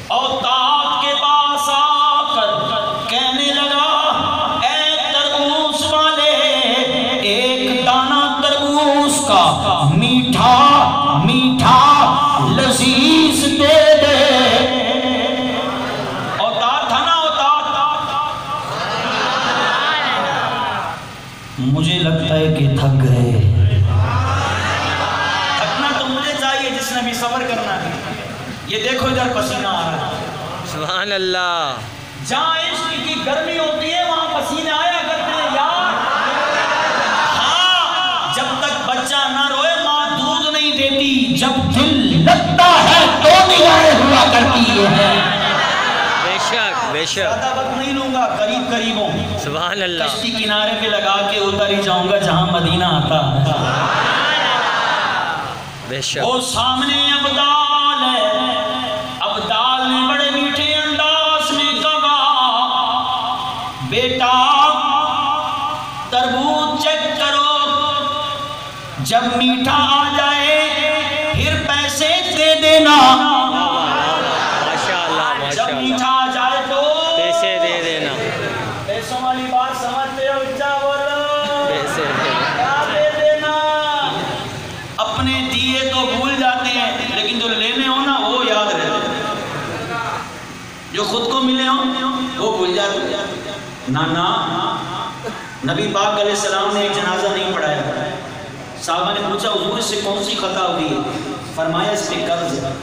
اوتاد کے پاس آ کر کہنے لگا اے تربوز والے، ایک دانہ تربوز کا میٹھا میٹھا لذیذ دے دے۔ اوتاد تھا نا، اوتاد۔ مجھے لگتا ہے کہ تھک گئے۔ تھکنا تو مجھے چاہیے جس نے بھی صبر کرنا ہے۔ یہ دیکھو ادھر پسینہ آ رہا ہے، سبحان اللہ۔ جہاں عشق کی گرمی ہوتی ہے وہاں پسینے آیا کرتے ہیں یار۔ ہاں، جب تک بچہ نہ روئے ماں دودھ نہیں دیتی، جب دل لگتا ہے تو نگاہیں ہوا کرتی ہے۔ بے شک بے شک۔ زیادہ وقت نہیں لوں گا، قریب قریب ہوں، سبحان اللہ۔ کشتی کنارے پہ لگا کے اتر ہی جاؤں گا جہاں مدینہ آتا ہے۔ بے شک۔ وہ سامنے ابدال ہے، ابدال نے بڑے میٹھے انداز میں کہا بیٹا تربوز چیک کرو، جب میٹھا آ جائے پھر پیسے دے دینا، ماشاء اللہ جب ماشاء میٹھا اللہ، آ جائے تو پیسے دے دینا۔ پیسوں والی بات سمجھتے ہو بچہ؟ بولو پیسے دے دینا۔ کیا دے دینا؟ اپنے دیے تو بھول جاتے ہیں لیکن جو لینے ہو نا وہ یاد رہتے ہیں، جو خود کو ملے ہوں وہ بھول جاتے ہیں۔ نانا نبی پاک علیہ السلام نے ایک جنازہ نہیں پڑھایا، صحابہ نے پوچھا حضور اس سے کون سی خطا ہوئی ہے؟ فرمایا اس پہ قرض ہے۔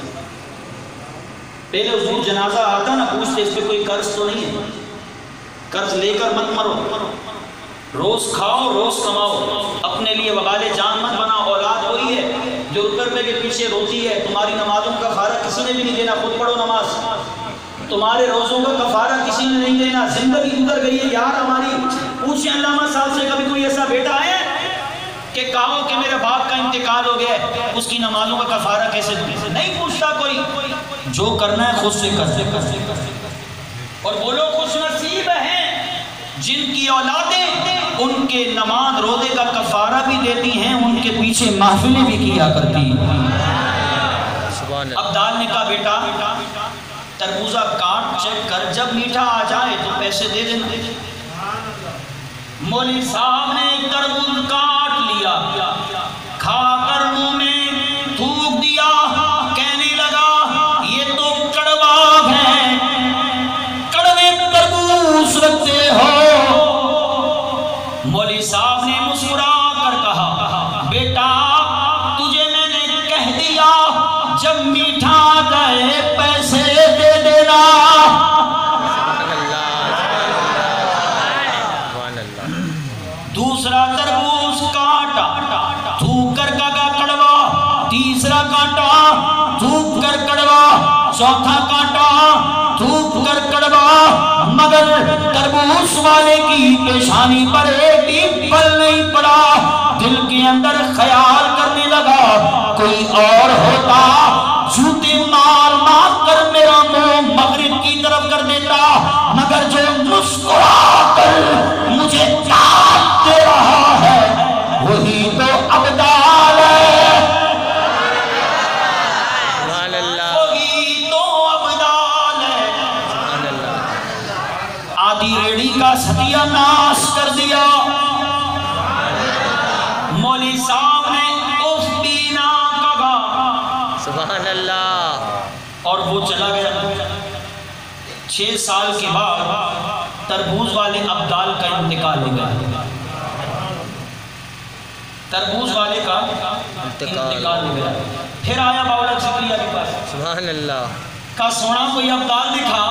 پہلے حضور جنازہ آتا نا پوچھتے اس پہ کوئی قرض تو نہیں ہے؟ قرض لے کر مت مرو، روز کھاؤ روز کماؤ، اپنے لیے وبال جان مت بناؤ۔ اولاد وہی ہے جو روپے کے پیچھے روتی ہے۔ تمہاری نمازوں کا کفارہ کسی نے بھی نہیں دینا، خود پڑھو نماز۔ تمہارے روزوں کا کفارہ کسی نے نہیں دینا، زندگی گزر گئی ہے یار ہماری۔ پوچھیں علامہ صاحب سے کبھی کوئی ایسا بیٹا ہے کہ کہو کہ میرے باپ کا انتقال ہو گیا ہے، اس کی نمازوں کا کفارہ کیسے دوں؟ نہیں پوچھتا کوئی، جو کرنا ہے خود سے کر۔ اور وہ لوگ خوش نصیب ہیں جن کی اولادیں ان کے نماز روزے کا کفارہ بھی دیتی ہیں، ان کے پیچھے محفلیں بھی کیا کرتی ہیں۔ ابدال نے کہا بیٹا تربوزہ کاٹ چیک کر، جب میٹھا آ جائے تو پیسے دے دینا۔ مولوی صاحب نے تربوز کاٹ لیا، کھا کر منہ میں تھوک دیا، کہنے لگا یہ تو کڑوا ہے، کڑوے تربوز رکھتے ہو۔ مولوی صاحب نے مسکرا کر کہا بیٹا تجھے میں نے کہہ دیا جب میٹھا آ جائے پیسے دے دینا۔ دوسرا تربوز کاٹا، تھوک کر کہا کڑوا، تیسرا کاٹا تھوک کر کڑوا، چوتھا کاٹا تھوک کر کڑوا، مگر تربوز والے کی پیشانی پر ایک بھی پل نہیں پڑا۔ دل کے اندر خیال کرنے لگا کوئی اور ہوتا جوتے مار مار کر میرا منہ مغرب کی طرف کر دیتا، مگر جو مسکرا کر مجھے کاٹ دے رہا ہے وہی تو ابدال ہے، وہی تو ابدال ہے۔ آدھی ریڑھی کا ستیہ ناش کر دیا۔ مولوی صاحب نے اف بھی نہ کہا، سبحان اللہ۔ اور وہ چلا گیا۔ 6 سال کے بعد تربوز والے ابدال کا انتقال ہو گیا، تربوز والے کا انتقال ہو گیا۔ پھر آیا باولا زکریہ کے پاس، سبحان اللہ۔ کہا سونا کوئی ابدال دکھا۔